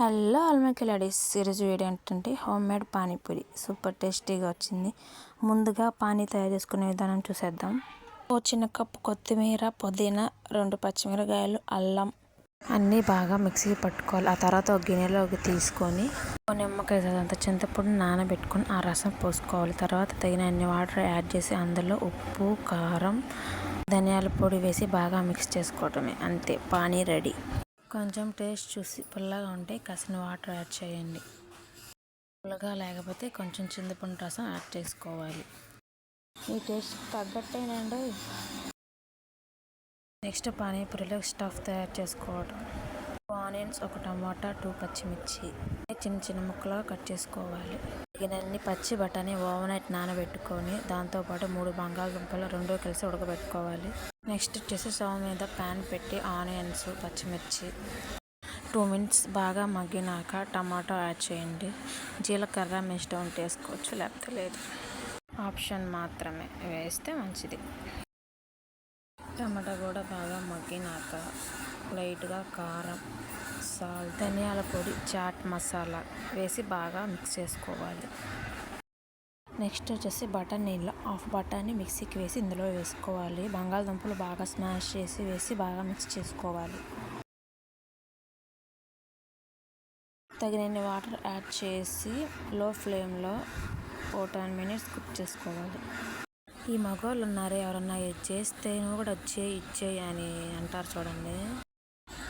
Hello ఆల్మేకి ladies, ఈరోజు video ఏంటంటే home made panipuri super టేస్టీగా వచ్చింది. ముందుగా పానీ తయారు చేసుకునే విధానం చూసేద్దాం. ఓ చిన్న కప్పు కొత్తిమీర, పుదీనా, 2 పచ్చిమిరకాయలు, అల్లం అన్నీ బాగా మిక్సీ పట్టుకోవాలి. ఆ తర్వాత ఒక గిన్నెలోకి తీసుకొని నిమ్మకాయ అంత చింతపండు నానబెట్టుకొని ఆ రసం పోసుకోవాలి. తర్వాత తగినన్ని వాటర్ యాడ్ చేసి అందులో ఉప్పు, కారం, ధనియాల పొడి వేసి బాగా మిక్స్ చేసుకోవటమే. అంతే, పానీ రెడీ. కొంచెం టేస్ట్ చూసి పుల్లగా ఉంటే కాసిన వాటర్ యాడ్ చేయండి. పుల్లగా లేకపోతే కొంచెం చింతపండు రసం యాడ్ చేసుకోవాలి. ఈ టేస్ట్ తగ్గట్టేనండి. నెక్స్ట్ పానీపూరిలో స్టఫ్ తయారు చేసుకోవడం. ఆనియన్స్, 1 టమాటా, 2 పచ్చిమిర్చి చిన్న చిన్న ముక్కలుగా కట్ చేసుకోవాలి. తగినన్ని పచ్చి బఠానీ ఓవర్ నైట్ నానబెట్టుకొని దాంతోపాటు 3 బంగాళదుంపలు 2 కలిసి ఉడకబెట్టుకోవాలి. నెక్స్ట్ వచ్చేసి స్టవ్ మీద ప్యాన్ పెట్టి ఆనియన్స్, పచ్చిమిర్చి 2 మినిట్స్ బాగా మగ్గినాక టమాటో యాడ్ చేయండి. జీలకర్ర మీ ఇష్టం ఉంటే వేసుకోవచ్చు, లేకపోతే లేదు, ఆప్షన్ మాత్రమే, వేస్తే మంచిది. టమాటా కూడా బాగా మగ్గినాక లైట్గా కారం, సాల్ట్, ధనియాల పొడి, చాట్ మసాలా వేసి బాగా మిక్స్ చేసుకోవాలి. నెక్స్ట్ వచ్చేసి బఠానీలో 1/2 బఠానీ మిక్సీకి వేసి ఇందులో వేసుకోవాలి. బంగాళదుంపలు బాగా స్మాష్ చేసి వేసి బాగా మిక్స్ చేసుకోవాలి. తగినన్ని వాటర్ యాడ్ చేసి లో ఫ్లేమ్లో 10 మినిట్స్ కుక్ చేసుకోవాలి. ఈ మగవాళ్ళు ఉన్నారే, ఎవరన్నా ఇది చేస్తే నువ్వు కూడా ఇచ్చేయి అని అంటారు చూడండి.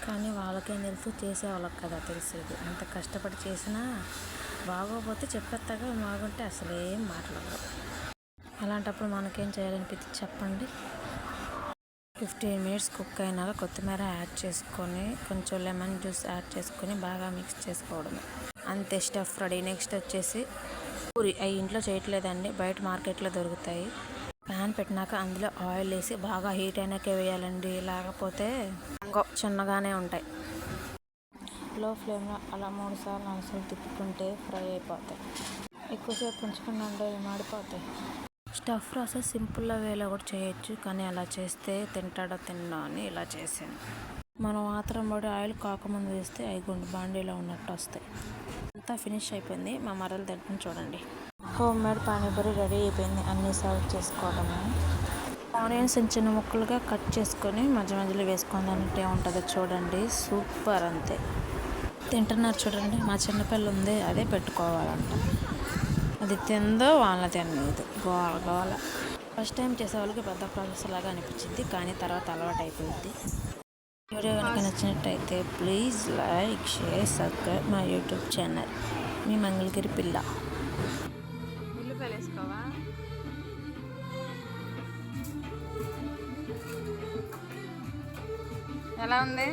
కానీ వాళ్ళకేం తెలుసు, చేసే వాళ్ళకి కదా తెలిసేది. అంత కష్టపడి చేసినా బాగోపోతే చెప్పేస్తాగా, బాగుంటే అసలు ఏం మాట్లాడరు. అలాంటప్పుడు మనకేం చేయాలనిపించి చెప్పండి. 15 మినిట్స్ కుక్ అయినాక కొత్తిమీర యాడ్ చేసుకొని కొంచెం లెమన్ జ్యూస్ యాడ్ చేసుకొని బాగా మిక్స్ చేసుకోవడమే. అంతే, స్టఫ్ రెడీ. నెక్స్ట్ వచ్చేసి పూరి. అవి ఇంట్లో చేయట్లేదండి, బయట మార్కెట్లో దొరుకుతాయి. ప్యాన్ పెట్టినాక అందులో ఆయిల్ వేసి బాగా హీట్ అయినాకే వేయాలండి, లేకపోతే చిన్నగానే ఉంటాయి. లో ఫ్లేమ్లో అలా 3 సార్లు 4 సార్లు తిప్పుకుంటే ఫ్రై అయిపోతాయి. ఎక్కువసేపు ఉంచకుండా మాడిపోతాయి. స్టఫ్ ప్రాసెస్ సింపుల్ వేలో కూడా చేయొచ్చు, కానీ అలా చేస్తే తింటాడో తిన్నా అని ఇలా చేశాను. మనం మాత్రం పడి ఆయిల్ కాకముందు వేస్తే అవి గుండు బాండీలో ఉన్నట్టు వస్తాయి. అంతా ఫినిష్ అయిపోయింది. మా మరలు తింటాను చూడండి. హోమ్ మేడ్ పానీపూరి రెడీ అయిపోయింది. అన్నీ సర్వ్ చేసుకోవడమే. ఆనియన్స్ చిన్న ముక్కలుగా కట్ చేసుకొని మధ్య మధ్యలో వేసుకోవాలంటే ఉంటుందో చూడండి, సూపర్. అంతే, తింటున్నారు చూడండి. మా చిన్నపిల్ల ఉంది, అదే పెట్టుకోవాలంట. అది తిందో వాళ్ళ తినలేదు, గోల గోల. ఫస్ట్ టైం చేసే వాళ్ళకి పెద్ద ప్రాసెస్ లాగా అనిపించింది, కానీ తర్వాత అలవాటు అయిపోయింది. వీడియో కనుక నచ్చినట్టయితే please like, share, subscribe my YouTube channel. మీ మంగళగిరి పిల్ల. వేసుకోవా? ఎలా ఉంది?